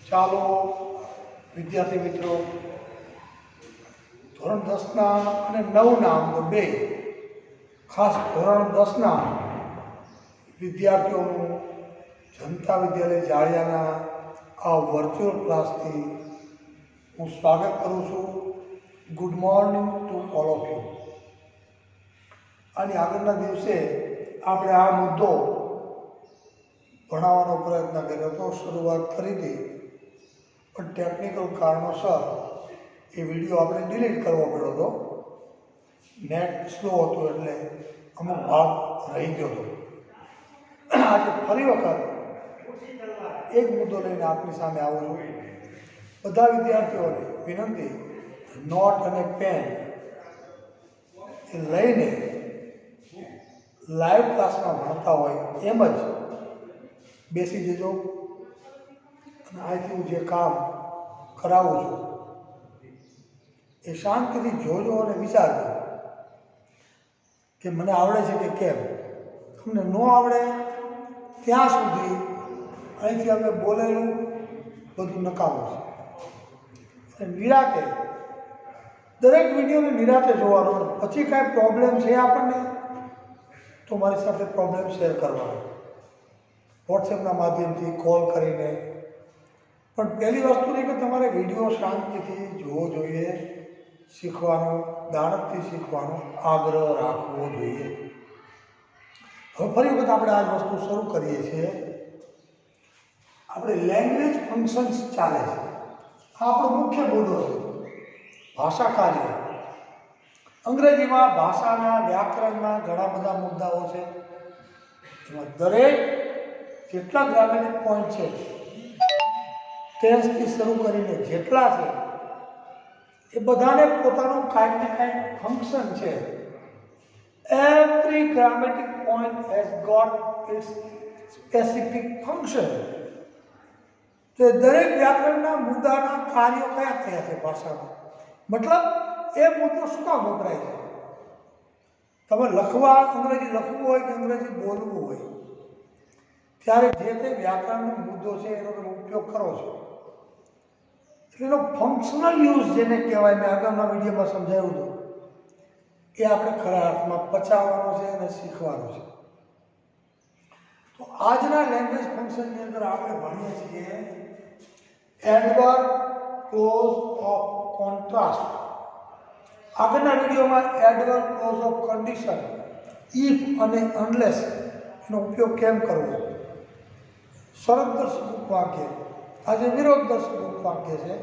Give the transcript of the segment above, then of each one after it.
ચાલો વિદ્યાર્થી મિત્રો, ધોરણ 10ના અને 9ના બે ખાસ ધોરણ 10ના વિદ્યાર્થીઓનું જનતા વિદ્યાલય જાળિયાના આ વર્ચ્યુઅલ ક્લાસથી હું સ્વાગત કરું છું. Good morning to all of you. આની આગળના દિવસે આપણે આ મુદ્દો ભણાવવાનો પ્રયત્ન કર્યો હતો, શરૂઆત કરી હતી, પણ ટેકનિકલ કારણોસર એ વિડીયો આપણે ડિલીટ કરવો પડ્યો હતો. નેટ સ્લો હતું એટલે અમુક ભાગ રહી ગયો હતો. આજે ફરી વખત એક મુદ્દો લઈને આપની સામે આવું છું. બધા વિદ્યાર્થીઓને વિનંતી, નોટ અને પેન એ લઈને લાઈવ ક્લાસમાં ભણતા હોય એમ જ બેસી જજો. અને આજથી હું જે કામ કરાવું છું એ શાંતિથી જોજો અને વિચારજો કે મને આવડે છે કે કેમ. તમને ન આવડે ત્યાં સુધી અહીંથી અમે બોલેલું બધું નકામું છે. અને નિરાતે દરેક વિડીયોને નિરાતે જોવાનો. પછી કાંઈ પ્રોબ્લેમ છે આપણને તો મારી સાથે પ્રોબ્લેમ શેર કરવાનો, વોટ્સએપના માધ્યમથી, કોલ કરીને. પણ પહેલી વસ્તુ એ કે તમારે વિડીયો શાંતિથી જોવો જોઈએ, શીખવાનો, દાણતથી શીખવાનો આગ્રહ રાખવો જોઈએ. હવે ફરી વખત આપણે આ વસ્તુ શરૂ કરીએ છીએ. આપણે લેંગ્વેજ ફંક્શન્સ ચાલે છે, આ આપણો મુખ્ય મુદ્દો છે. ભાષા કાર્ય. અંગ્રેજીમાં ભાષાના વ્યાકરણના ઘણા બધા મુદ્દાઓ છે. એમાં દરેક જેટલા ગ્રામેટિક પોઈન્ટ છે, ટેન્સથી શરૂ કરીને જેટલા છે એ બધાને પોતાનું કાંઈક ને કાંઈક ફંક્શન છે. Every grammatic point has got its specific function. તો દરેક વ્યાકરણના મુદ્દાના કાર્યો કયા થયા છે ભાષામાં, મતલબ એ મુદ્દો શું કામ વપરાય છે. તમે લખવા, અંગ્રેજી લખવું હોય કે અંગ્રેજી બોલવું હોય ત્યારે જે તે વ્યાકરણનો મુદ્દો છે એનો તમે ઉપયોગ કરો છો. એનો ફંક્શનલ યુઝ જેને કહેવાય, મેં આગળના વિડીયોમાં સમજાવ્યું હતું, એ આપણે ખરા અર્થમાં પચાવવાનો છે અને શીખવાનો છે. તો આજના લેંગ્વેજ ફંક્શનની અંદર આપણે ભણીએ છીએ એડવર્બ ક્લોઝ ઓફ કોન્ટ્રાસ્ટ. આગળના વિડીયોમાં adverb clause of condition, if અને અનલેસ એનો ઉપયોગ કેમ કરવો, શરતદર્શક ઉપવાક્ય, આજે વિરોધદર્શક ઉપવાક્ય છે.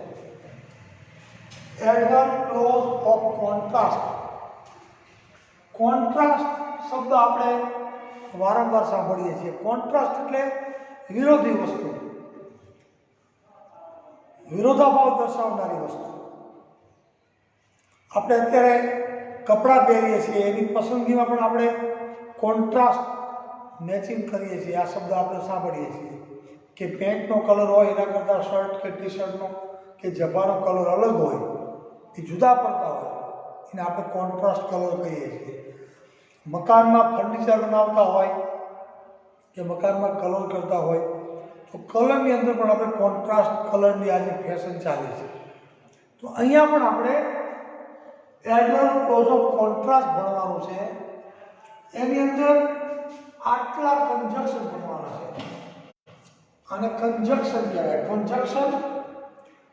Adverb clause of contrast. Contrast શબ્દ આપણે વારંવાર સાંભળીએ છીએ. કોન્ટ્રાસ્ટ એટલે વિરોધી વસ્તુ, વિરોધાભાવ દર્શાવનારી વસ્તુ. આપણે અત્યારે કપડાં પહેરીએ છીએ, એની પસંદગીમાં પણ આપણે કોન્ટ્રાસ્ટ મેચિંગ કરીએ છીએ. આ શબ્દ આપણે સાંભળીએ છીએ કે પેન્ટનો કલર હોય એના કરતાં શર્ટ કે ટી શર્ટનો કે જબ્બાનો કલર અલગ હોય, એ જુદા પડતા હોય, એને આપણે કોન્ટ્રાસ્ટ કલર કહીએ છીએ. મકાનમાં ફર્નિચર બનાવતા હોય કે મકાનમાં કલર કરતા હોય તો કલરની અંદર પણ આપણે કોન્ટ્રાસ્ટ કલરની આજે ફેશન ચાલે છે. તો અહીંયા પણ આપણે એડવર્બ ક્લોઝ ઓફ કોન્ટ્રાસ્ટ ભણવાનું છે. એની અંદર આટલા કન્જક્શન ભણવાના છે. આને કન્જક્શન કહેવાય. કન્જક્શન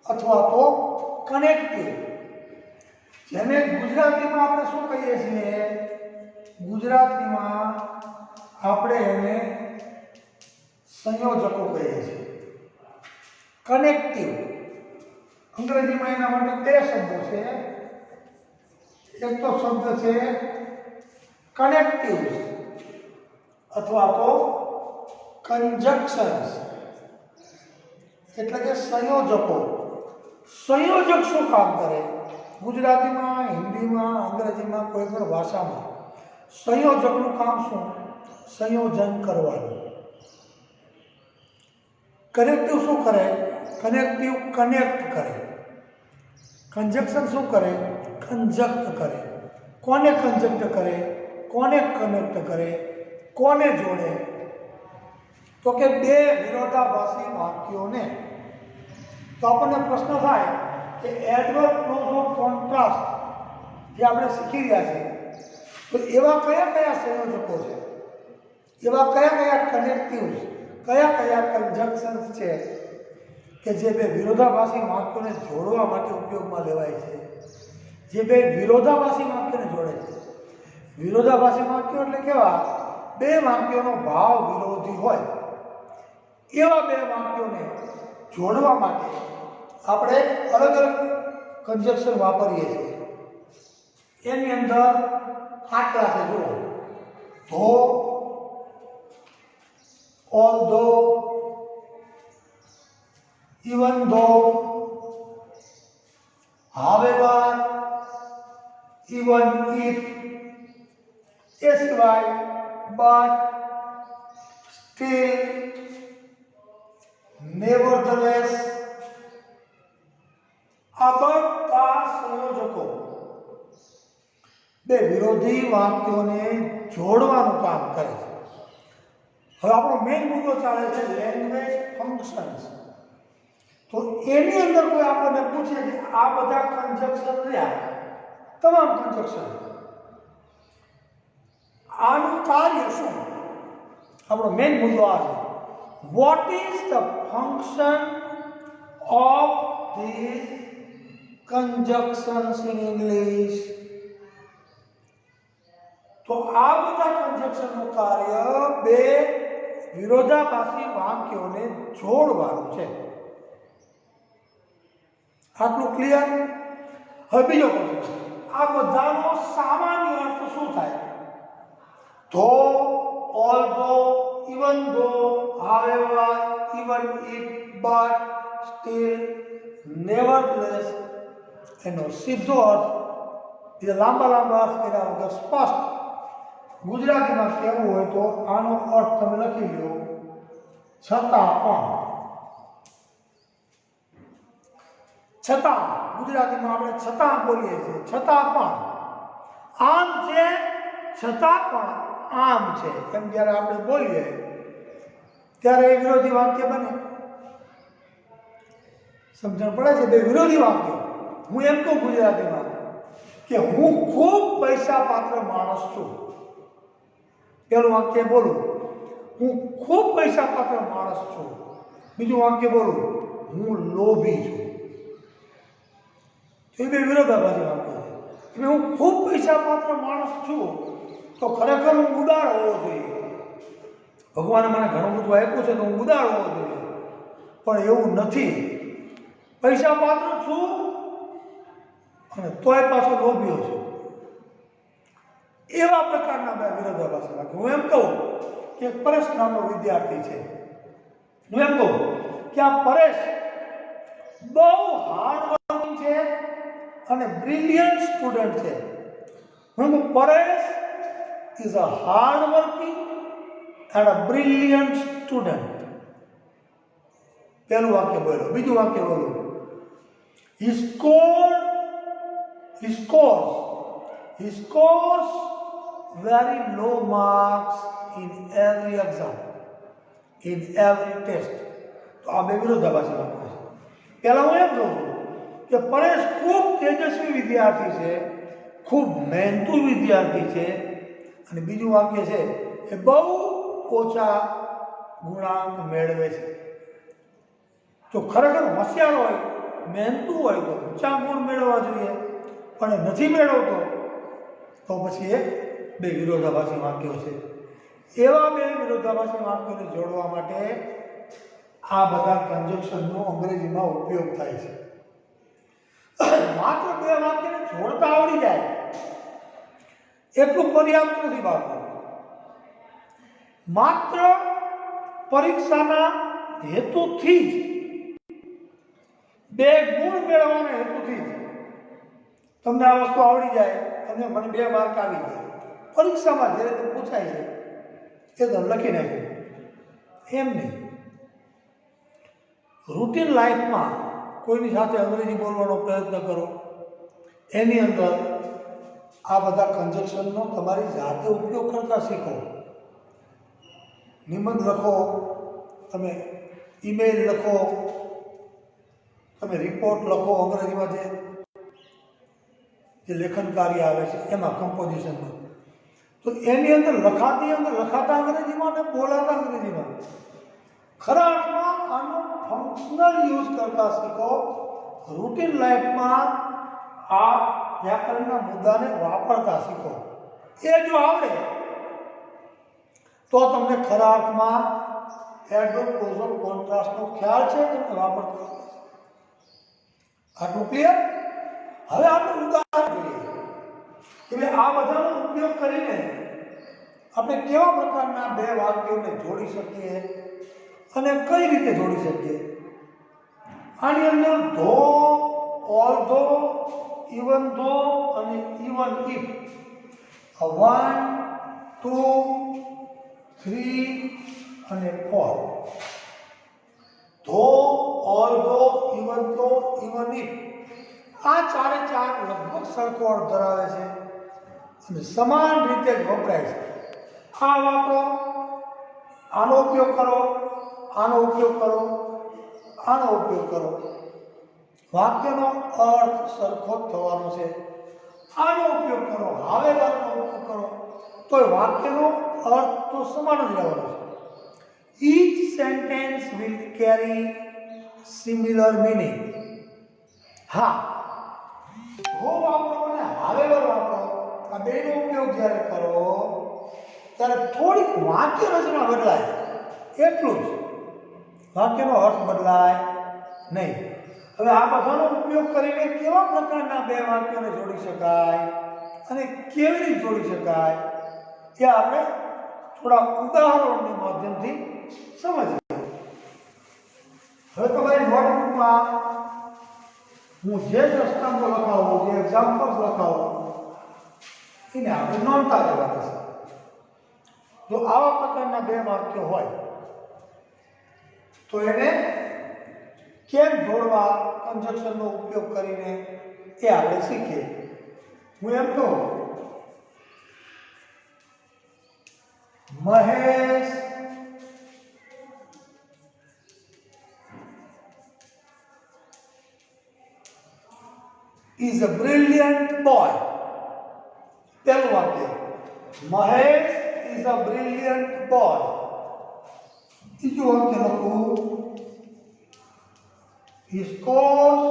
અથવા તો કનેક્ટિવ, જેને ગુજરાતીમાં આપણે શું કહીએ છીએ, ગુજરાતીમાં આપણે એને સંયોજકો કહીએ છીએ. કનેક્ટિવ. અંગ્રેજીમાં એના માટે બે શબ્દો છે. એક તો શબ્દ છે કનેક્ટિવ્સ અથવા તો કન્જક્શન્સ, એટલે કે સંયોજકો. સંયોજક શું કામ કરે? ગુજરાતીમાં, હિન્દીમાં, અંગ્રેજીમાં, કોઈ પણ ભાષામાં સંયોજકનું કામ શું? સંયોજન કરવાનું. કનેક્ટિવ શું કરે? કનેક્ટિવ કનેક્ટ કરે. કન્જક્શન શું કરે? કન્જક્ટ કરે. કોને કન્જક્ટ કરે? કોને કનેક્ટ કરે? કોને જોડે? તો કે બે વિરોધાભાસી વાક્યોને. તો આપણને પ્રશ્ન થાય કે એડવર્બ ક્લોઝ ઓફ કોન્ટ્રાસ્ટ જે આપણે શીખી રહ્યા છીએ, તો એવા કયા કયા સંયોજકો છે, એવા કયા કયા કનેક્ટિવ્સ, કયા કયા કન્જંક્શન્સ છે કે જે બે વિરોધાભાસી વાક્યોને જોડવા માટે ઉપયોગમાં લેવાય છે, જે બે વિરોધાભાસી વાક્યોને જોડે છે. વિરોધાભાસી વાક્યો એટલે કેવા? બે વાક્યોનો ભાવ વિરોધી હોય એવા બે વાક્યોને જોડવા માટે આપણે અલગ અલગ કન્જંક્શન વાપરીએ છીએ. એની અંદર આટલા છે, જુઓ. ધો, although, even though, however, even if, એ સિવાય but, still, nevertheless, આ બધા સંયોજકો બે વિરોધી વાક્યોને જોડવાનું કામ કરે છે. હવે આપણો મેઇન મુદ્દો ચાલે છે લેંગ્વેજ ફંક્શન્સ. તો એની અંદર કોઈ આપણને પૂછે કે આ બધા કન્જંક્શન રહ્યા, તમામ કન્જંક્શન, આનું કાર્ય શું? આપણો મેઇન મુદ્દો આ છે. What is the function of this conjunctions in English? તો આ બધા કન્જંક્શનનું કાર્ય બે વિરોધાભાસી વાક્યોને જોડવાનું છે. આટલું ક્લિયર? હવે બીજો પ્રશ્ન, આ બધાનો સામાન્ય અર્થ શું થાય? ધો, although, even though, however, even if, but, still, nevertheless, એનો સીધો અર્થ, જે લાંબા લાંબા અર્થ કર્યા વગર સ્પષ્ટ ગુજરાતીમાં કહેવું હોય તો આનો અર્થ તમે લખી લો, છતાં પણ. છતાં ગુજરાતીમાં આપણે છતાં બોલીએ છીએ, છતાં પણ આમ છે, છતાં પણ આમ છે, એમ જ્યારે આપણે બોલીએ ત્યારે એ વિરોધી વાક્ય બને. સમજણ પડે છે? બે વિરોધી વાક્ય. હું એમ કહું ગુજરાતીમાં કે હું ખૂબ પૈસા પાત્ર માણસ છું, પેલું વાક્ય બોલું હું ખૂબ પૈસા પાત્ર માણસ છું, બીજું વાક્ય બોલું હું લોભી છું. તો એ બે વિરોધાભાસી વાક્ય છે. એટલે હું ખૂબ પૈસા પાત્ર માણસ છું તો ખરેખર હું ઉદાર હોવો જોઈએ. ભગવાને મને ઘણું બધું આપ્યું છે તો હું ઉદાર હોવો જોઈએ, પણ એવું નથી. પૈસા પાત્ર છું અને તોય પાછો લોભ્યો છું. એવા પ્રકારના બે વિરોધાભાસી વાક્ય. હું એમ કહું કે પરેશ નામનો વિદ્યાર્થી છે, હું એમ કહું કે આ પરેશ બહુ હાર્ડ વર્કિંગ છે અને બ્રિલિયન્ટ સ્ટુડન્ટ છે. હું Paresh is a hard working and a brilliant student. પહેલું વાક્ય બોલ્યો. બીજું વાક્ય બોલ્યું, he scores very low marks in every exam, in every test. તો આ બે વિરોધાભાસી વાક્ય છે. પહેલા હું એમ કહું છું કે પરેશ ખૂબ તેજસ્વી વિદ્યાર્થી છે, ખૂબ મહેનતુ વિદ્યાર્થી છે, અને બીજું વાક્ય છે એ બહુ ઓછા ગુણાંક મેળવે છે. જો ખરેખર હોશિયાર હોય, મહેનતુ હોય તો ઊંચા ગુણ મેળવવા જોઈએ, પણ એ નથી મેળવતો તો પછી એ બે વિરોધાભાસી વાક્યો છે. એવા બે વિરોધાભાસી વાક્યોને જોડવા માટે આ બધા કન્જંક્શનનો અંગ્રેજીમાં ઉપયોગ થાય છે. માત્ર બે વાક્યને જોડતા આવડી જાય એટલું પર્યાપ્ત નથી બાળકો. માત્ર પરીક્ષાના હેતુથી જ, બે ગુણ મેળવવાના હેતુથી જ તમને આ વસ્તુ આવડી જાય, તમને મને 2 માર્ક આવી જાય, પરીક્ષામાં જે રીતે પૂછાય છે એ તમે લખી નાખ્યું, એમ નહીં. રૂટીન લાઈફમાં કોઈની સાથે અંગ્રેજી બોલવાનો પ્રયત્ન કરો, એની અંદર આ બધા કન્જક્શનનો તમારી જાતે ઉપયોગ કરતા શીખો. નિબંધ લખો, તમે ઈમેલ લખો, તમે રિપોર્ટ લખો, અંગ્રેજીમાં જે લેખન કાર્ય આવે છે એમાં કમ્પોઝિશનમાં, તો એની અંદર લખાતા અંગ્રેજીમાં અને બોલાતા અંગ્રેજીમાં. ખરા અર્થમાં આનો ફંક્શનલ યુઝ કરતા શીખો. રૂટીન લાઈફમાં આ વ્યાકરણના મુદ્દાને વાપરતા શીખો. એ જો આવડે તો તમને ખરા અર્થમાં એડવર્બ ક્લોઝલ કોન્ટ્રાસ્ટનો ખ્યાલ છે, તમને વાપરતા. આટલું ક્લિયર? હવે આપણે ઉદાહરણ જોઈએ કે આ બધાનો ઉપયોગ કરીને આપણે કેવા પ્રકારના બે વાક્યોને જોડી શકીએ અને કઈ રીતે જોડી શકીએ. આની અંદર ધો, ઓલ્ધો, ઇવન ધો અને ઇવન ઇફ, 1, 2, 3 અને 4. ધો, although, even though, even if આ ચારે ચાર લગભગ સરખો અર્થ ધરાવે છે અને સમાન રીતે વપરાય છે. આ વાપરો, આનો ઉપયોગ કરો, આનો ઉપયોગ કરો, આનો ઉપયોગ કરો, વાક્યનો અર્થ સરખો થવાનો છે. આનો ઉપયોગ કરો, હાવેવરનો ઉપયોગ કરો, તો વાક્યનો અર્થ તો સમાન જ રહેવાનો છે. Each sentence will carry similar meaning. હા, ધો વાપરો અને હાવેવર વાપરો, આ બેનો ઉપયોગ જ્યારે કરો ત્યારે થોડીક વાક્ય રચના બદલાય, એટલું જ. વાક્યનો અર્થ બદલાય નહીં. હવે આ બધાનો ઉપયોગ કરીને કેવા પ્રકારના બે વાક્યોને જોડી શકાય અને કેવી રીતે જોડી શકાય એ આપણે થોડા ઉદાહરણોના માધ્યમથી સમજીએ. હવે તમારી નોટબુકમાં હું જે દ્રષ્ટાંતો લખાવું, જે એક્ઝામ્પલ્સ લખાવું એને આપણે નોંધતા જવાના છે. જો આવા પ્રકારના બે વાક્યો હોય તો એને કેમ જોડવા, કન્જક્શનનો ઉપયોગ કરીને એ આપણે શીખીએ. હું એમ કહું, Mahesh is a brilliant boy. પહેલું વાક્ય, Mahesh is a brilliant boy. બીજું વાક્ય લખું, he scores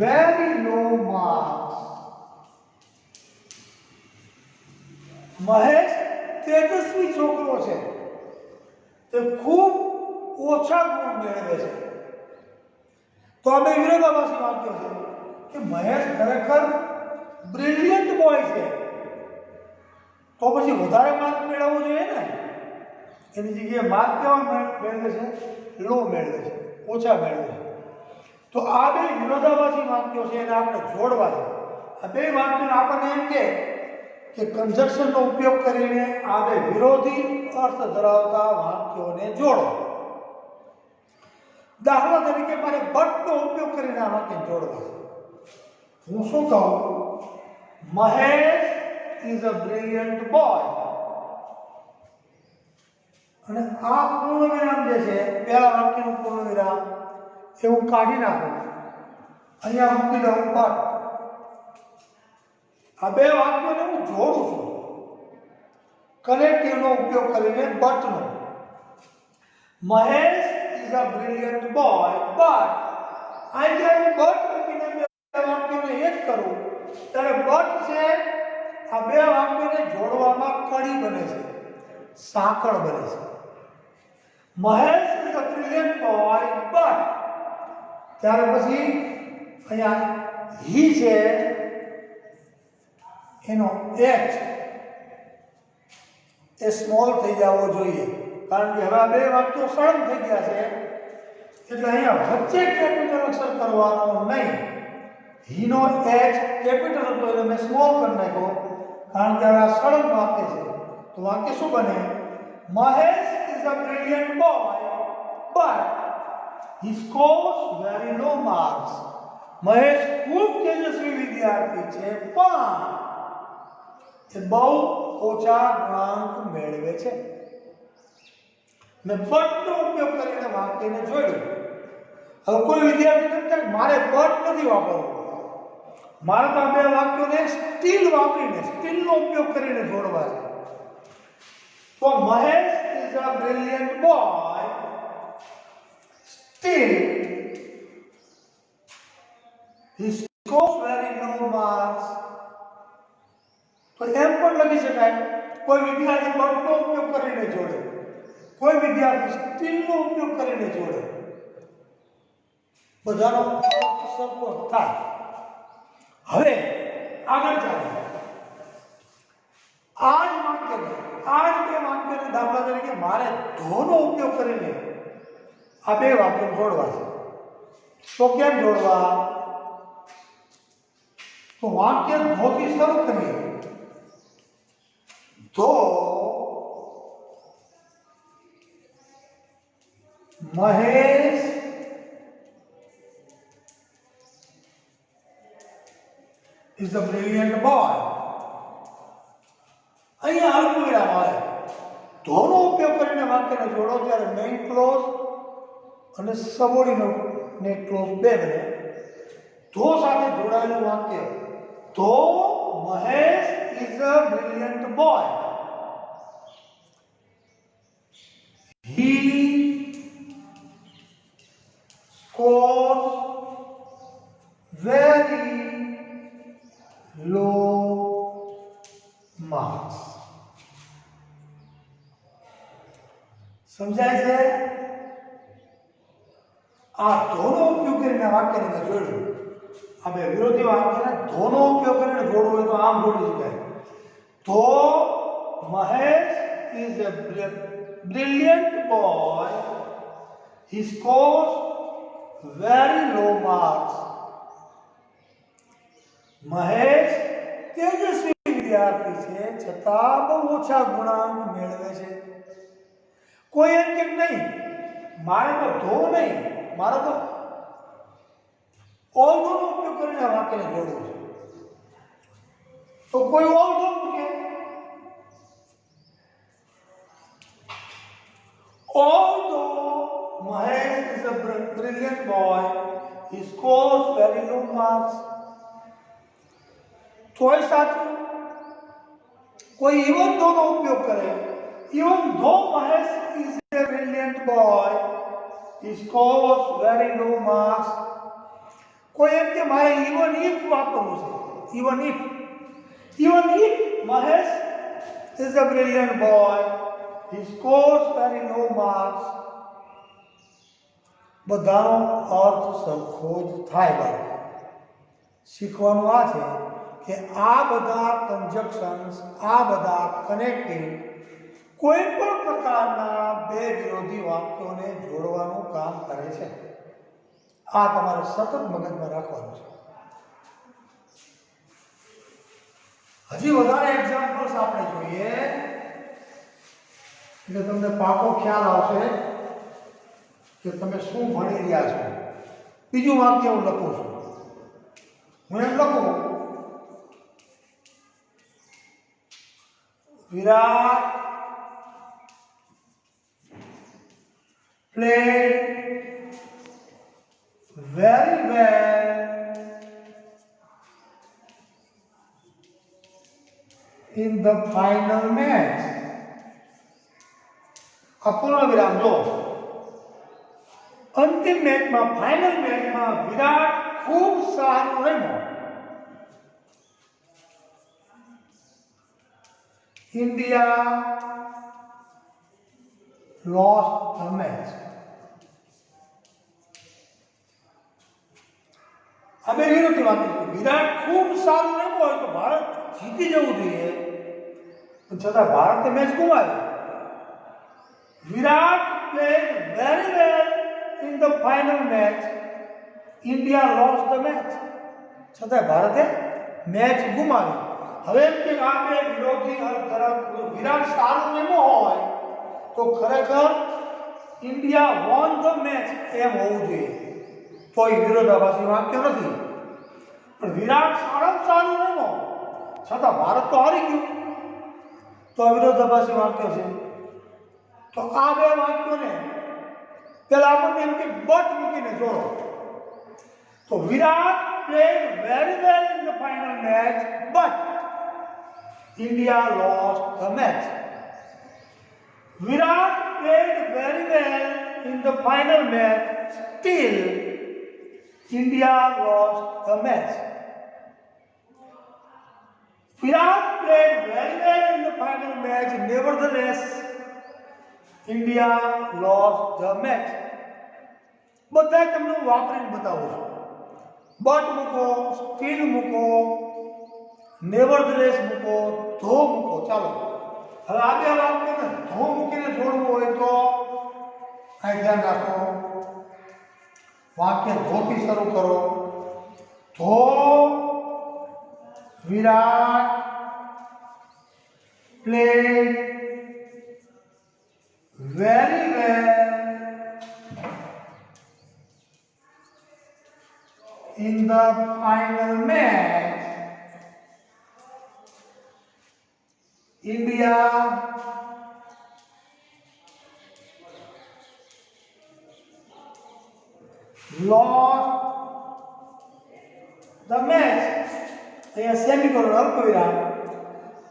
very low marks. Mahesh તેજસ્વી છોકરો છે, તે ખૂબ ઓછા ગુણ મેળવે છે. તો આ બે વિરોધાભાસી વાક્યો છે કે મહેશ ખરેખર બ્રિલિયન્ટ બોય છે, તો પછી વધારે માર્ક મેળવવો જોઈએ ને. એની જગ્યાએ માર્ક કેવા મેળવે છે? લો મેળવે છે, ઓછા મેળવે છે. તો આ બે વિરોધાભાસી વાક્યો છે, એને આપણે જોડવા છે. આ બે વાક્યોને આપણને એમ કે કન્જક્શનનો ઉપયોગ કરીને આ બે વિરોધી અર્થ ધરાવતા વાક્યોને જોડો. દાખલા તરીકે મારે બટનો ઉપયોગ કરીને આ વાક્ય જોડવા છે. હું શું કહું? Mahesh is a brilliant boy. અને આ પૂર્ણ વિરામ જે છે, પહેલા વાક્યનું પૂર્ણ વિરામ એ હું કાઢી નાખું, અહીંયા મૂકી દઉં બટ. આ બે વાક્યોને હું જોડું છું કનેક્ટિવનો ઉપયોગ કરીને, બટનો. Mahesh is a brilliant boy, but આ જ્યારે બટ મૂકીને બે વાક્યોને એક કરું ત્યારે બટ છે આ બે વાક્યોને જોડવામાં કડી બને છે, સાંકળ બને છે. Mahesh is a brilliant boy, but ત્યાર પછી અહીંયા he છે એનો h એ સ્મોલ થઈ જવો જોઈએ, કારણ કે હવે આ બે વાક્યો સળંગ થઈ ગયા છે, એટલે અહીંયા વચ્ચે કેપિટલ અક્ષર કરવાનો નહીં. હીનો h કેપિટલ હતો એટલે મેં સ્મોલ કરી નાખ્યો, કારણ કે હવે આ સળંગ વાક્ય છે. તો વાક્ય શું બને? Mahesh is a brilliant boy, but he scores very low marks. Mahesh ખૂબ તેજસ્વી વિદ્યાર્થી છે, પણ એ બહુ ઓછા ગુણાંક મેળવે છે. મેં બટનો ઉપયોગ કરીને વાક્યને જોડ્યું. હવે કોઈ વિદ્યાર્થીને એમ થાય કે મારે બટ નથી વાપરવું, મારે તો આ બે વાક્યોને સ્ટીલ વાપરીને સ્ટીલનો ઉપયોગ કરીને જોડવા છે. તો Mahesh is a brilliant boy, steel he scores very low marks. તો એમ પણ લખી શકાય કોઈ વિદ્યાર્થી બટનો ઉપયોગ કરીને જોડે, કોઈ વિદ્યાર્થી સ્ટીલનો ઉપયોગ કરીને જોડે, બધાનો સરખો થાય. હવે આગળ ચાલો. આ જ બે વાક્યને દાખલા તરીકે મારે ધોનો ઉપયોગ કરીને આ બે વાક્યો જોડવા છે. તો કેમ જોડવા? તો વાક્ય ધોથી શરૂ કરીએ. ધો Mahesh is a brilliant boy. અહીંયા અલ્પ વિરામ આવે. ધોનો ઉપયોગ કરીને વાક્યને જોડો ત્યારે મેઇન ક્લોઝ અને સબોર્ડિનેટ ક્લોઝ બે બને. ધો સાથે જોડાયેલું વાક્ય ધો Mahesh is a brilliant boy. He scores very low marks. સમજાય છે? આ ધોનો ઉપયોગ કરીને વાક્યને મેં જોડ્યું. આ બે વિરોધી વાક્યને ધોનો ઉપયોગ કરીને જોડવું હોય તો આમ જોડી શકાય. ધો Mahesh is a brilliant boy, he scores very low marks. Mahesh તેજસ્વી વિદ્યાર્થી છે છતાં બહુ ઓછા ગુણાંક મેળવે છે. કોઈ એમ કે નહીં મારે તો ધો નહીં, મારે તો ઓલ્ધો નો ઉપયોગ કરીને વાક્યને જોડવું છે. તો કોઈ ઓલ્ધો મૂકે. Although Mahesh is a brilliant boy, he scores very low marks. તોય સાચું. કોઈ even though નો ઉપયોગ કરે. Even though Mahesh is a brilliant boy, he scores very low marks. કોઈ એમ કે મારે even if વાપરવું છે. even if Mahesh is a brilliant boy, he scores very low marks. બધાનો અર્થ સરખો જ થાય. બાળકો શીખવાનું આ છે કે આ બધા કન્જક્શન્સ, આ બધા કનેક્ટિંગ કોઈ પણ પ્રકારના બે વિરોધી વાક્યોને જોડવાનું કામ કરે છે. આ તમારે સતત મગજમાં રાખવાનું છે. હજી વધારે એક્ઝામ્પલ્સ આપણે જોઈએ એટલે તમને પાકો ખ્યાલ આવશે કે તમે શું ભણી રહ્યા છો. બીજું વાક્ય હું લખું છું. હું એમ લખું વિરાટ played very well in the final match. પૂર્ણ વિરામ જો અંતિમ મેચમાં, ફાઇનલ મેચમાં વિરાટ ખૂબ સારું રમ્યો. India lost the match. અમે વિરોધી વાત કરી. વિરાટ ખૂબ સારું રમ્યો હોય તો ભારત જીતી જવું જોઈએ, પણ છતાં ભારતે મેચ ગુમાવી. વિરાટ played very well in the final match. India lost the match. છતાં ભારતે મેચ ગુમાવી. હવે એમ કે આ બે વિરોધી અર્થ ધરાવતું વિરાટ સારું રમ્યો હોય તો ખરેખર ઇન્ડિયા વોન ધ મેચ એમ હોવું જોઈએ. તો એ વિરોધાભાસી વાક્ય નથી. પણ વિરાટ સારું રમ્યો છતાં ભારત તો હારી ગયું, તો આ વિરોધાભાસી વાક્ય છે. તો તો આ બે વાક્યોને પેલા આપણે એમ કે બટ મૂકીને જોડો. તો વિરાટ played very well in the final match, but India lost the match. Virat played very well in the final match, still India lost the match. Virat played very well in the final match, nevertheless India lost the match. બધા તમને વાપરીને બતાવું છું. But મૂકો, steel મૂકો, નેવરધલેસ મૂકો, ધો મૂકો. ચાલો હવે આ બે વાક્યને ધો મૂકીને જોડવું હોય તો આ ધ્યાન રાખો. વાક્ય ધોથી શરૂ કરો. ધો વિરાટ played very well in the final match. India lost the match. અહીંયા સેમિકોલન અલ્પવિરામ.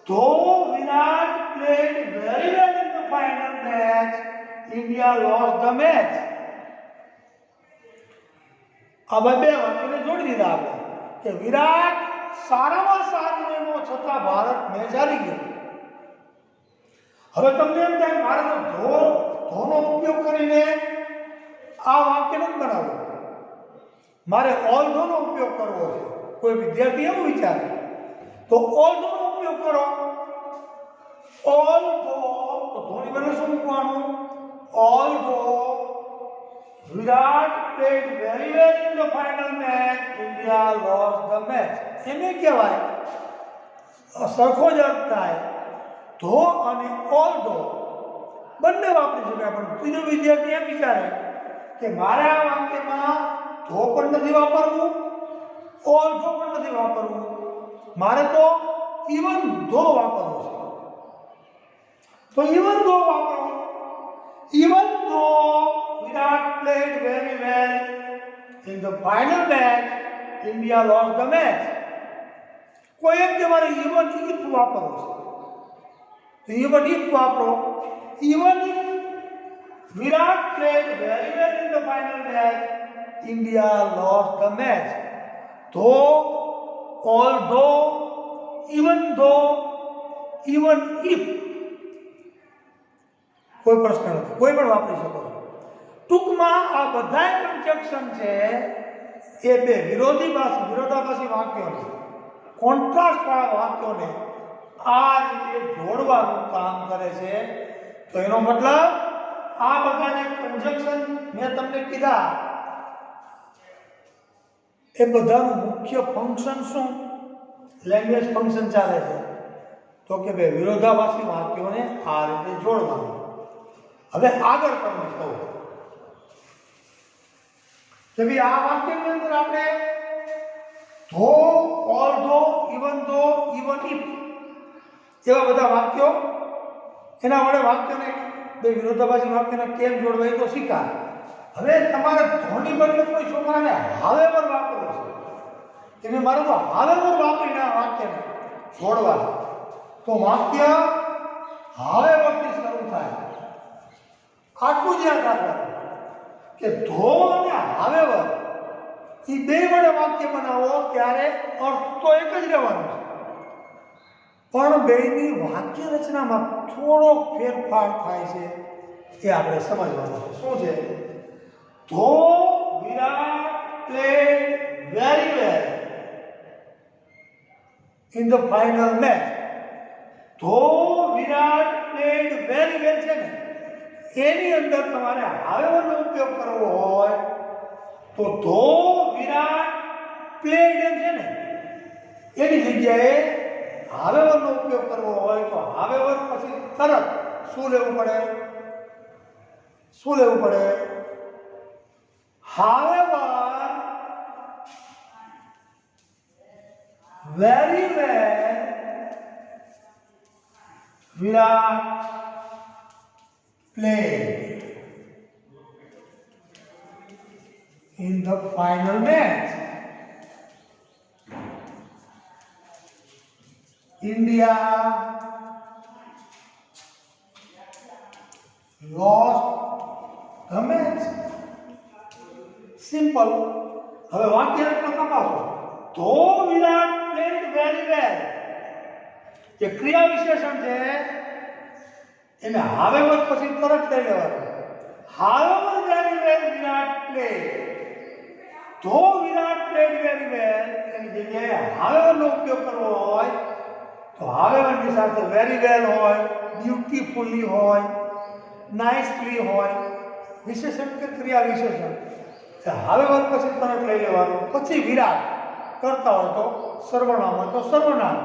Though Virat played very well in the final match, India lost the match. આ બે વાક્યને જોડી દીધા આપણે કે વિરાટ સારામાં સારી રમ્યો છતાં ભારત મેચ હારી ગયો. હવે તમને એમ થાય મારે તો ધોનો ઉપયોગ કરીને આ વાક્ય નથી બનાવવું, મારે ઓલ ધોનો ઉપયોગ કરવો છે. કોઈ વિદ્યાર્થી એવું વિચારે તો ઓલ ધોનો ઉપયોગ કરો. ઓલ ધો તો ધોની બદલે શું મૂકવાનું? ઓલ ધો Virat played very well in the final match, India lost the match. એને કહેવાય સરખો જ અર્થ થાય. ધો અને ઓલ ધો બંને વાપરી શકાય. પણ ત્રીજો વિદ્યાર્થી એમ વિચારે કે મારે આ વાક્યમાં ધો પણ નથી વાપરવું, ઓલ ધો પણ નથી વાપરવું, મારે તો ઇવન ધો વાપરવું છે. તો ઇવન ધો વાપરો. ઇવન ધો Virat played very well in the final match, India lost the match. કોઈ એમ કે મારે ઇવન ઇફ વાપરવું છે તો ઇવન ઇફ વાપરો. Even if Virat played very well in the final match, India lost the match. Though, although, even though, even if. કોઈ પ્રશ્ન નથી, કોઈ પણ વાપરી શકો છો. ટૂંકમાં આ બધા કન્જક્શન છે એ બે વિરોધાભાસી વાક્યોને, કોન્ટ્રાસ્ટ વાળા વાક્યોને આ રીતે જોડવાનું કામ કરે છે. તો એનો મતલબ આ બધા જે કન્જક્શન મેં તમને કીધા એ બધાનું મુખ્ય ફંક્શન શું? લેંગ્વેજ ફંક્શન ચાલે છે. તો કે બે વિરોધાભાસી વાક્યોને આ રીતે જોડવાનું. હવે આગળ તમને કહું કે ભાઈ આ વાક્યની અંદર આપણે ધો, ઓલ ધો, ઇવન ઇફ એવા બધા વાક્યો, એના વડે વાક્યોને બે વિરોધાભાસી વાક્યને કેમ જોડવા એ તો શીખા. હવે તમારે ધોની બદલે કોઈ છોકરાને હાવેવર વાપરવું છે કે મારે તો હાવેવર વાપરીને આ વાક્યને જોડવા. તો વાક્ય હાવેવરથી શરૂ થાય. આટલું જ યાદ રાખવાનું કે ધો અને હાવેવર એ બે વડે વાક્ય બનાવો ત્યારે અર્થ તો એક જ રહેવાનો છે, પણ બેની વાક્ય રચનામાં થોડો ફેરફાર થાય છે. એ આપણે સમજવાનું છે. શું છે? ધો વિરાટ played very well in the final match. ધો વિરાટ played very well છે ને, એની અંદર તમારે હાવેવરનો ઉપયોગ કરવો હોય તો ધો વિરાટ પ્લેડ એમ છે ને એની જગ્યાએ હાવેવરનો ઉપયોગ કરવો હોય તો હાવેવર પછી તરત શું લેવું પડે? However very well Virat played in the final match. India lost the match. Simple. હવે વાક્ય તપાસો. તો વિરાટ played very well. જે ક્રિયા વિશેષણ છે એને however પછી તરત લઈ લેવાનું. However very well વિરાટ played. તો વિરાટ played very well એની જગ્યાએ however નો ઉપયોગ કરવો હોય તો however ની સાથે very well હોય, beautifully હોય, nicely હોય, વિશેષણ કે ક્રિયા વિશેષણ however પછી તરત લઈ લેવાનું. પછી વિરાટ કરતા હોય તો સર્વનામ હોય તો સર્વનામ.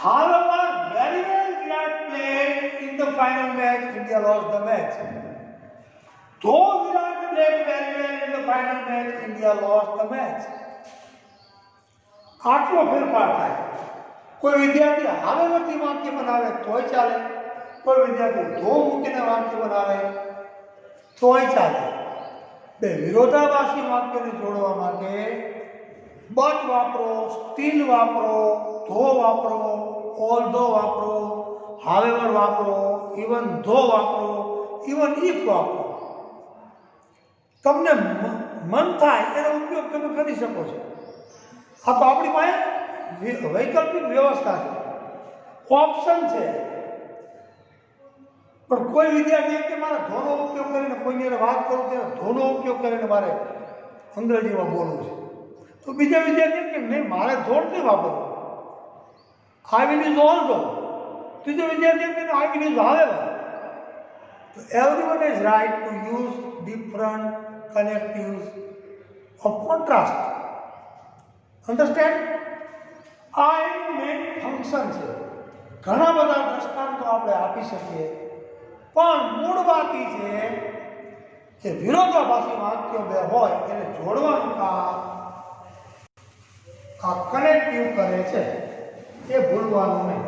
However very well Virat played in the final match, India lost the match. Though Virat played very well in the final match, India lost the match. આટલો ફેરફાર થાય. કોઈ વિદ્યાર્થી હાવેવરથી વાક્ય બનાવે તોય ચાલે, કોઈ વિદ્યાર્થી ધો મૂકીને વાક્ય બનાવે તોય ચાલે. બે વિરોધાભાસી વાક્યને જોડવા માટે બટ વાપરો, સ્ટીલ વાપરો, ધો વાપરો, ઓલ્ધો વાપરો, હાવેવર વાપરો, ઇવન ધો વાપરો, ઇવન ઇફ વાપરો. તમને મન થાય એનો ઉપયોગ તમે કરી શકો છો. આ તો આપણી પાસે વૈકલ્પિક વ્યવસ્થા છે, ઓપ્શન છે. પણ કોઈ વિદ્યાર્થી કે મારે ધોનો ઉપયોગ કરીને કોઈની વાત કરું ત્યારે ધોનો ઉપયોગ કરીને મારે અંગ્રેજીમાં બોલવું છે, તો બીજા વિદ્યાર્થી કે નહીં મારે ધોળ નહીં વાપરવું, I will use although. ત્રીજો વિદ્યાર્થી કે I will use however. So everyone is right to use different connectives of contrast. Understand? I main function છે. ઘણા બધા દ્રષ્ટાંતો આપણે આપી શકીએ, પણ મૂળ વાત એ છે કે વિરોધાભાસી વાક્યો બે હોય એને જોડવાનું કામ આ કનેક્ટિવ કરે છે, એ ભૂલવાનું નહીં.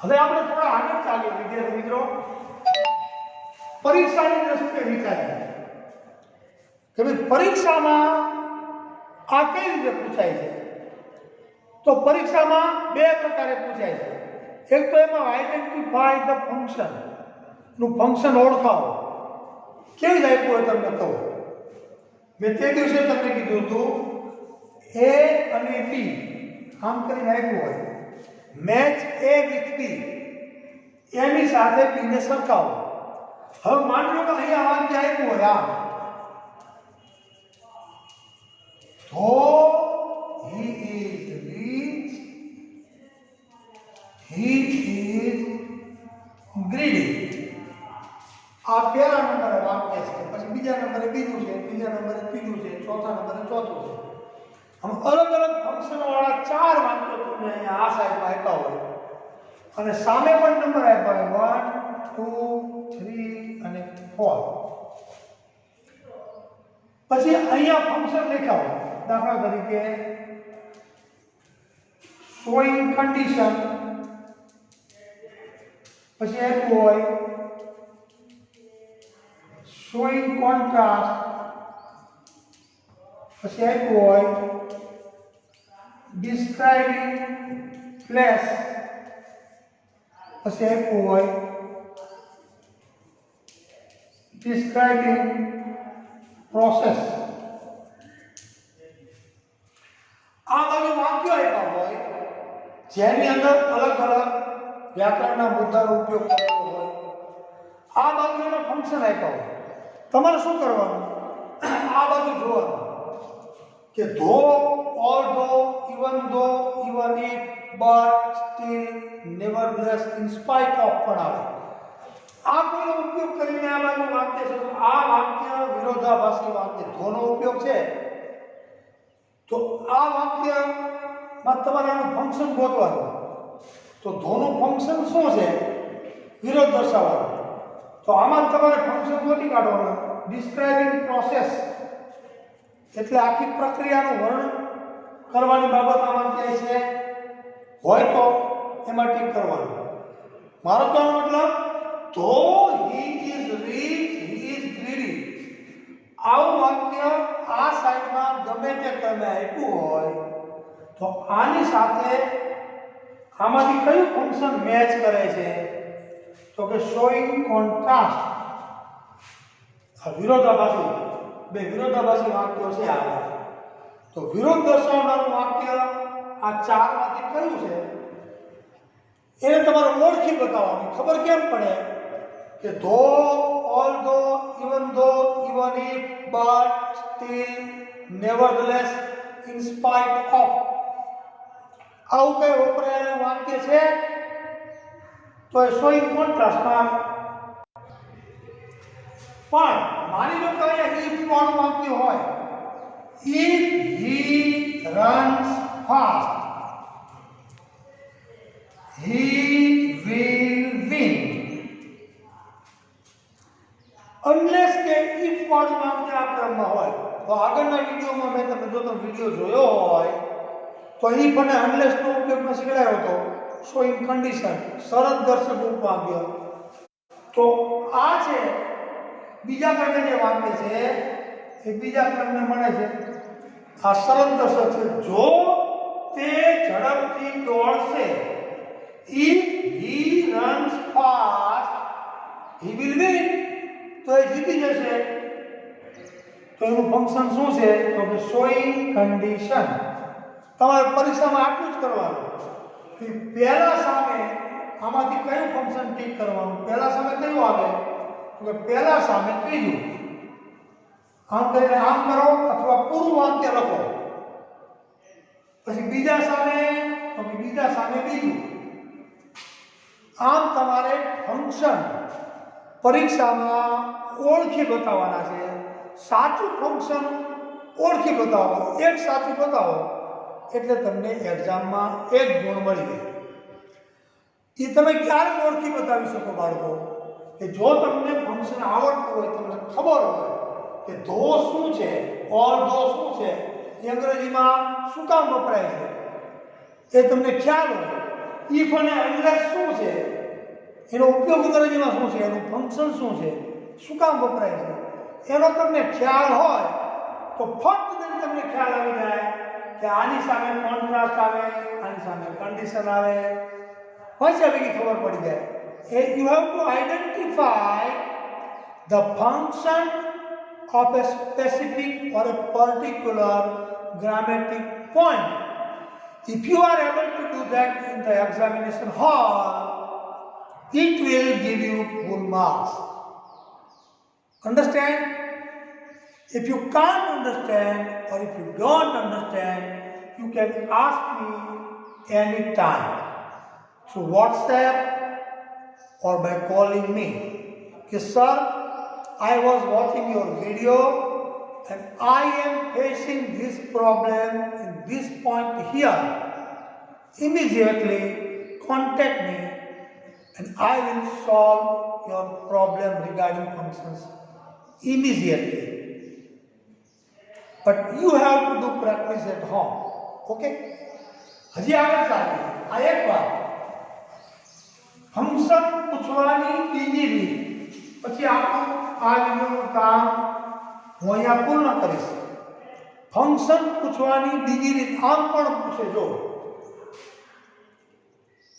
હવે આપણે થોડા આગળ ચાલીએ વિદ્યાર્થી મિત્રો. પરીક્ષાની દ્રષ્ટિએ વિચારીએ કે ભાઈ પરીક્ષામાં આ કઈ રીતે પૂછાય છે. તો પરીક્ષામાં બે પ્રકારે પૂછાય છે. એક તો એમાં આઈડેન્ટિફાય ધ ફંક્શન નું ફંક્શન ઓળખાવો. કેવી રીતે આપ્યું હોય તમને કહું. મેં તે દિવસે તમને કીધું હતું એ અને બી આમ કરીને આપ્યું હોય, મેચ એ વિથ બી, એની સાથે બી ને સરખાવો. હવે માની લો કે અહીંયા વાક્ય આપ્યું હોય આમ, તો he is rich, he is greedy. આ પહેલા નંબરે વાક્ય છે, પછી બીજા નંબરે બીજું છે, ત્રીજા નંબરે ત્રીજું છે, ચોથા નંબરે ચોથું છે. આમ અલગ અલગ ફંક્શન વાળા ચાર વાક્યો તમને અહીંયા આ સાઈડમાં આપ્યા હોય અને સામે પણ નંબર આપ્યા હોય 1, 2, 3 અને 4. પછી અહીંયા ફંક્શન લખ્યા હોય, દાખલા તરીકે શોઈંગ કન્ડિશન, પછી આપ્યું હોય શોઈંગ કોન્ટ્રાસ્ટ, પછી આપ્યું હોય describing place, પછી આપ્યું હોય describing process. આ બાજુ વાક્યો આપ્યા હોય જેની અંદર અલગ અલગ વ્યાકરણના મુદ્દાનો ઉપયોગ કરેલો હોય, આ બાજુ એના ફંક્શન આપ્યા હોય. તમારે શું કરવાનું, આ બાજુ જોવાનું કે ધો, although, even though, even if, but, still, nevertheless, in spite of પણ આવે. આ કોઈનો ઉપયોગ કરીને આ બાજુ વાક્ય છે, તો આ વાક્ય વિરોધાભાસી વાક્ય ધોનો ઉપયોગ છે, તો આ વાક્યમાં તમારે આનું ફંક્શન ગોતવાનું. તો ધોનું ફંક્શન શું છે, વિરોધ દર્શાવવાનો. તો આમાં તમારે ફંક્શન ગોતી કાઢવાનું. ડિસ્ક્રાઇબિંગ પ્રોસેસ એટલે આખી પ્રક્રિયાનું વર્ણન કરવાની બાબત આમાં ક્યાંય છે હોય તો એમાં ટીક કરવાનું. મારો કહેવાનો મતલબ though he is rich, he is greedy. આવું વાક્ય આ સાઈડમાં ગમે તે તમે આપ્યું હોય તો આની સાથે આમાંથી કયું ફંક્શન મેચ કરે છે? તો કે શોઈંગ કોન્ટ્રાસ્ટ. વિરોધાભાસી, બે વિરોધાભાસી વાક્યો છે આ. તો વિરોધ દર્શાવનારું વાક્ય આ ચારમાંથી કયું છે એને તમારે ઓળખી બતાવવાની. ખબર કેમ પડે કે though, although, even though, even if, but, still, nevertheless, in spite of, આવું કઈ વપરાયેલું વાક્ય છે તો એ શોઈંગ કોન્ટ્રાસ્ટમાં. પણ માની લો કે અહીંયા ઇફ વાળું વાક્ય હોય, if he runs fast he will win. unless કે if વાળું વાક્ય આ ક્રમમાં હોય તો આગળના વિડીયોમાં મેં તમે જો તમે વિડીયો જોયો હોય તો if અને unless નો ઉપયોગ મેં શીખવાડ્યો હતો. શોઈંગ કન્ડિશન, શરત દર્શક ઉપવાક્ય. તો આ છે બીજા ક્રમે જે વાક્ય છે એ બીજા ક્રમને મળે છે. આ શરત દર્શક છે. જો તે ઝડપથી દોડશે, if he runs fast he will win, તો એ જીતી જશે. તો એનું ફંક્શન શું છે? તો કે શોઈંગ કન્ડિશન. તમારે પરીક્ષામાં આટલું જ કરવાનું કે પહેલા સામે આમાંથી કયું ફંક્શન ટીક કરવાનું. પહેલા સામે કયું આવે? તો કે પહેલા સામે ત્રીજું. આમ કરીને આમ કરો અથવા પૂરું વાક્ય લખો. પછી બીજા સામે તો કે બીજા સામે બીજું. આમ તમારે ફંક્શન પરીક્ષામાં ઓળખી બતાવવાના છે. સાચું ફંક્શન ઓળખી બતાવો, એક સાચું બતાવો એટલે તમને એક્ઝામમાં 1 ગુણ મળી જાય. એ તમે ક્યારે ઓળખી બતાવી શકો બાળકો? કે જો તમને ફંક્શન આવડતું હોય, તમને ખબર હોય કે ધો શું છે, ઓર ધો શું છે, અંગ્રેજીમાં શું કામ વપરાય છે, એ તમને ખ્યાલ હોય. ઇફ અને અનલેસ શું છે, એનો ઉપયોગ અંગ્રેજીમાં શું છે, એનું ફંક્શન શું છે, શું કામ વપરાય છે, એનો તમને ખ્યાલ હોય તો ફક્ત તમને ખ્યાલ આવી જાય કે આની સામે કોન્ટ્રાસ્ટ આવે, આની સામે કન્ડિશન આવે, પછી બધી ખબર પડી જાય. You have to identify the function of a specific or a particular grammatic point. If you are able to do that in the examination hall, it will give you full marks. Understand? If you can't understand or if you don't understand, you can ask me anytime through WhatsApp or by calling me. Okay, sir, I was watching your video and I am facing this problem in this point here. Immediately contact me and I will solve your problem regarding functions immediately. But you have to do practice at home. Okay? હજી આગળ ચાલે. આ એક વાત. Function પૂછવાની બીજી રીત. પછી આપણું આ વિડિયોનું કામ હું અહીંયા પૂર્ણ કરીશ. ફંક્શન પૂછવાની બીજી રીત આમ પણ પૂછે. જો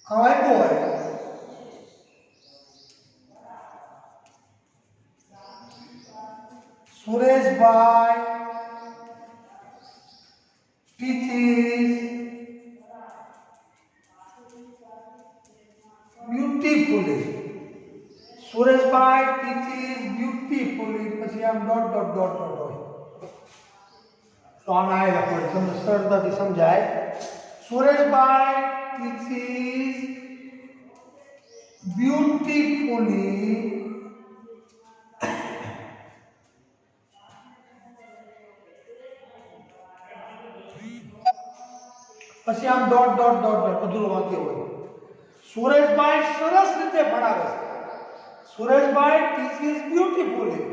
આ આપ્યું હોય Sureshbhai teaches beautifully. Sureshbhai teaches beautifully. પછી આમ ડોટ ડોટ ડોટ ડોટ હોય તો આના આવી લખો તમને સરળતાથી સમજાય. સુરેશભાઈ teaches beautifully પછી આમ ડોટ ડોટ ડોટ ડોટ અધૂરું વાક્ય હોય. સુરેશભાઈ સરસ રીતે ભણાવે છે. Sureshbhai teaches beautifully.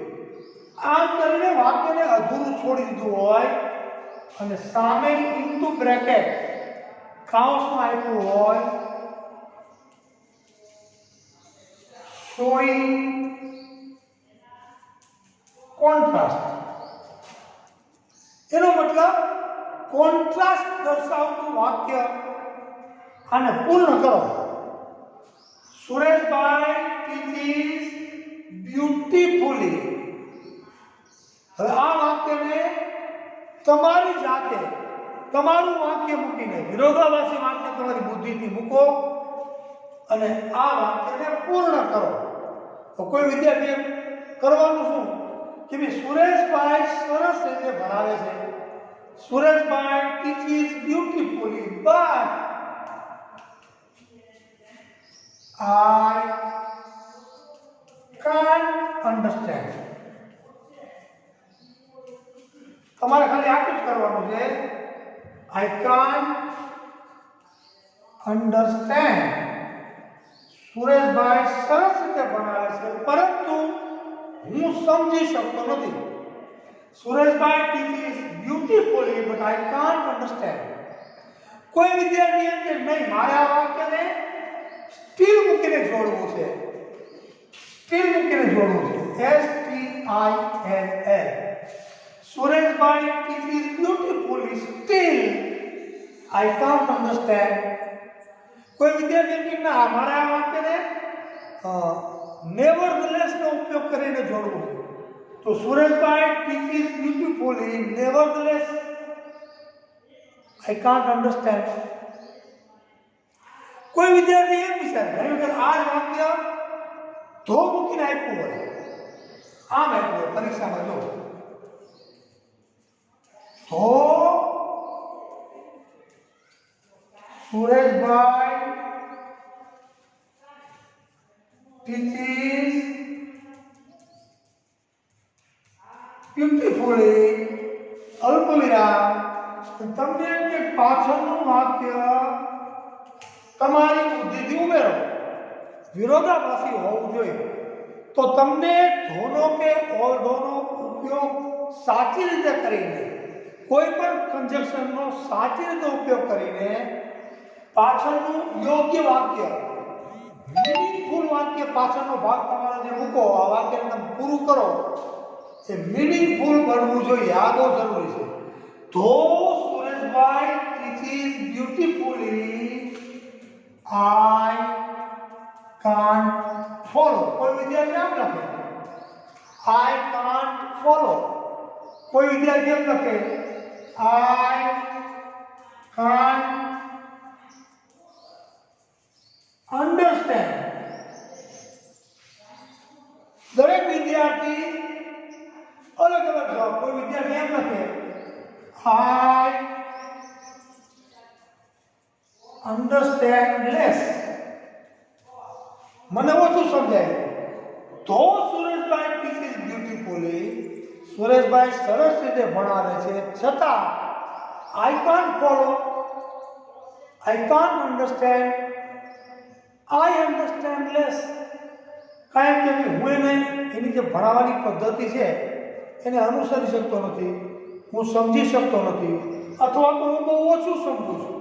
આમ કરીને વાક્યને અધૂરું છોડી દીધું હોય અને સામે ઇન્ટુ બ્રેકેટ કૌંસમાં આપ્યું હોય showing contrast. એનો મતલબ કોન્ટ્રાસ્ટ દર્શાવતું વાક્ય આને પૂર્ણ કરો. Sureshbhai teaches beautifully. હવે આ વાક્યને તમારી જાતે તમારું વાક્ય મૂકીને વિરોધાભાસી વાક્ય તમારી બુદ્ધિથી મૂકો અને આ વાક્યને પૂર્ણ કરો. તો કોઈ વિદ્યાર્થીએ કરવાનું શું કે ભાઈ સુરેશભાઈ સરસ રીતે ભણાવે છે, Sureshbhai teaches beautifully, but I can't understand. તમારે ખાલી આટલું જ કરવાનું છે. I can't understand. સુરેશભાઈ સરસ રીતે ભણાવે છે પરંતુ હું સમજી શકતો નથી. Sureshbhai teaches beautifully but I can't understand. કોઈ વિદ્યાર્થી એમ કે નહીં મારે આ વાક્યને સ્ટીલ મૂકીને જોડવું છે. સ્ટીલ મૂકીને જોડવું છે. STILL. Sureshbhai teaches beautifully steel I can't understand. કોઈ વિદ્યાર્થી કે ના મારે આ વાક્યને nevertheless નો ઉપયોગ કરીને જોડવું છે. તો Sureshbhai teaches beautifully nevertheless I can't understand. કોઈ વિદ્યાર્થી એમ વિચારે ઘણી વખત આ જ વાક્ય ધો મૂકીને આપ્યું હોય, આમ આપ્યું હોય પરીક્ષામાં જો ધો સુરેશભાઈ ટીચીસ બ્યુટીફુલી અલ્પવિરામ. તમને એમ કે પાછળનું વાક્ય તમારી બુદ્ધિથી ઉમેરો, વિરોધાભાસી હોવું જોઈએ. તો તમને ધોનો કે ઓલ્ધોનો ઉપયોગ સાચી રીતે કરીને, કોઈ પણ કન્જક્શનનો સાચી રીતે ઉપયોગ કરીને પાછળનું યોગ્ય વાક્ય, મીનિંગફુલ વાક્ય, પાછળનો ભાગ તમારે જે મૂકો આ વાક્યને તમે પૂરું કરો એ મીનિંગફુલ બનવું જોઈએ. આ બહુ જરૂરી છે. તો Sureshbhai teaches beautifully I can't follow. કોઈ વિદ્યાર્થી આમ લખે I can't follow. કોઈ વિદ્યાર્થી એમ લખે I can't understand. દરેક વિદ્યાર્થી અલગ અલગ જવાબ. કોઈ વિદ્યાર્થી એમ લખે I understand less. મને ઓછું સમજાય. તો સુરેશભાઈ ટીચીસ બ્યુટીફુલી, સુરેશભાઈ સરસ રીતે ભણાવે છે છતાં I can't follow, I can't understand, I understand less. કારણ કે હું એને એની જે ભણાવવાની પદ્ધતિ છે એને અનુસરી શકતો નથી, હું સમજી શકતો નથી, અથવા તો હું બહુ ઓછું સમજું છું.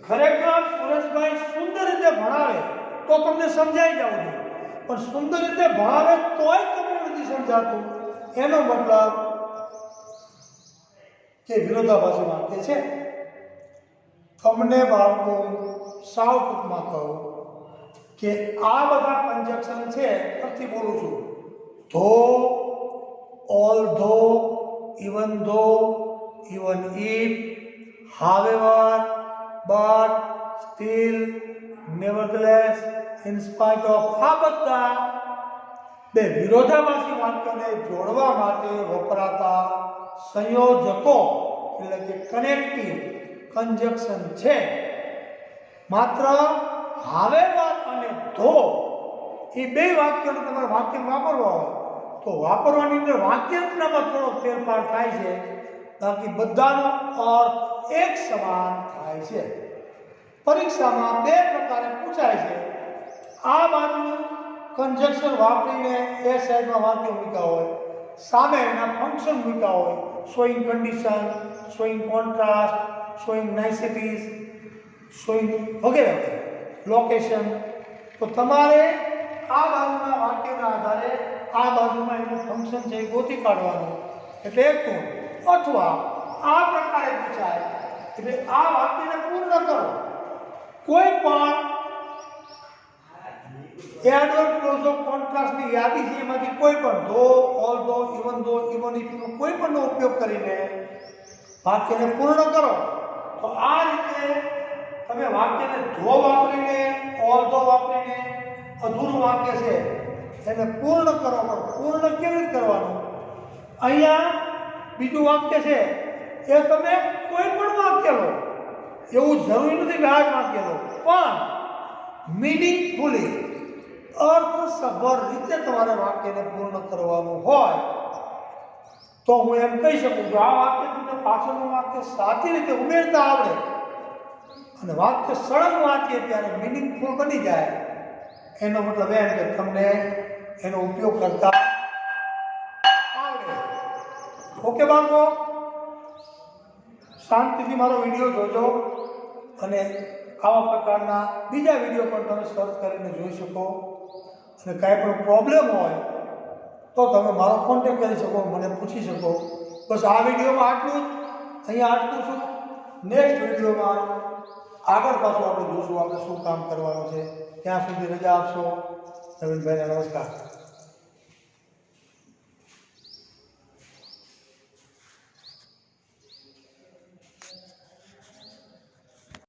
ખરેખર સુરેશભાઈ સુંદર રીતે ભણાવે તો તમને સમજાઈ જવું જોઈએ, પણ સુંદર રીતે ભણાવે તોય તમને નથી સમજાતું એનો મતલબ કે વિરોધાભાસી વાક્ય છે. તમને બાળકો સાવ ટૂંકમાં કહું કે આ બધા કન્જક્શન છે, ફરીથી બોલું છું, though, although, even though, even if, however, but, still, nevertheless, in spite of, આ બધા બે વિરોધાભાસી વાક્યોને જોડવા માટે વપરાતા સંયોજકો એટલે કે કનેક્ટિવ કન્જક્શન છે. માત્ર however અને though એ બે વાક્યોને તમારે વાક્યમાં વાપરવા હોય તો વાપરવાની અંદર વાક્યરચનામાં થોડો ફેરફાર થાય છે, બાકી બધાનો અર્થ એક સમાન થાય છે. પરીક્ષામાં બે પ્રકારે પૂછાય છે. આ બાજુ કન્જક્શન વાપરીને એ સાઈડમાં વાક્યો મૂક્યા હોય, સામે એના ફંક્શન મૂક્યા હોય, showing condition, showing contrast, showing niceties, showing વગેરે, લોકેશન. તો તમારે આ બાજુના વાક્યના આધારે આ બાજુમાં એનું ફંક્શન છે એ ગોતી કાઢવાનું, એટલે એક ગુણ. અથવા આ પ્રકારે પૂછાય કે ભાઈ આ વાક્યને પૂર્ણ કરો. કોઈ પણ એડવર્બ ક્લોઝ ઓફ કોન્ટ્રાસ્ટની યાદી છે, એમાંથી કોઈ પણ ધો, ઓલ્ધો, ઇવન ધો, ઇવન ઇફનો કોઈ પણનો ઉપયોગ કરીને વાક્યને પૂર્ણ કરો. તો આ રીતે તમે વાક્યને ધો વાપરીને, ઓલ્ધો વાપરીને અધૂરું વાક્ય છે એને પૂર્ણ કરો. પણ પૂર્ણ કેવી રીતે કરવાનું? અહીંયા બીજું વાક્ય છે એ તમે કોઈ પણ વાક્ય લો, એવું જરૂરી નથી કે આ જ વાક્ય લો, પણ મીનિંગફુલી અર્થસભર રીતે તમારે વાક્યને પૂર્ણ કરવાનું હોય તો હું એમ કહી શકું કે આ વાક્ય તમને પાછળનું વાક્ય સાચી રીતે ઉમેરતા આવડે અને વાક્ય સળંગ વાંચીએ ત્યારે મિનિંગફુલ બની જાય, એનો મતલબ એમ કે તમને એનો ઉપયોગ કરતા આવડે. ઓકે બાળકો, શાંતિથી મારો વિડીયો જોજો અને આવા પ્રકારના બીજા વિડીયો પણ તમે સર્ચ કરીને જોઈ શકો. અને કાંઈ પણ પ્રોબ્લેમ હોય તો તમે મારો કોન્ટેક્ટ કરી શકો, મને પૂછી શકો. બસ આ વિડીયોમાં આટલું જ, અહીંયા આટલું છું. નેક્સ્ટ વિડીયોમાં આગળ પાછું આપણે જોઈશું આપણે શું કામ કરવાનું છે. ત્યાં સુધી રજા આપશો. નવીનભાઈને નમસ્કાર.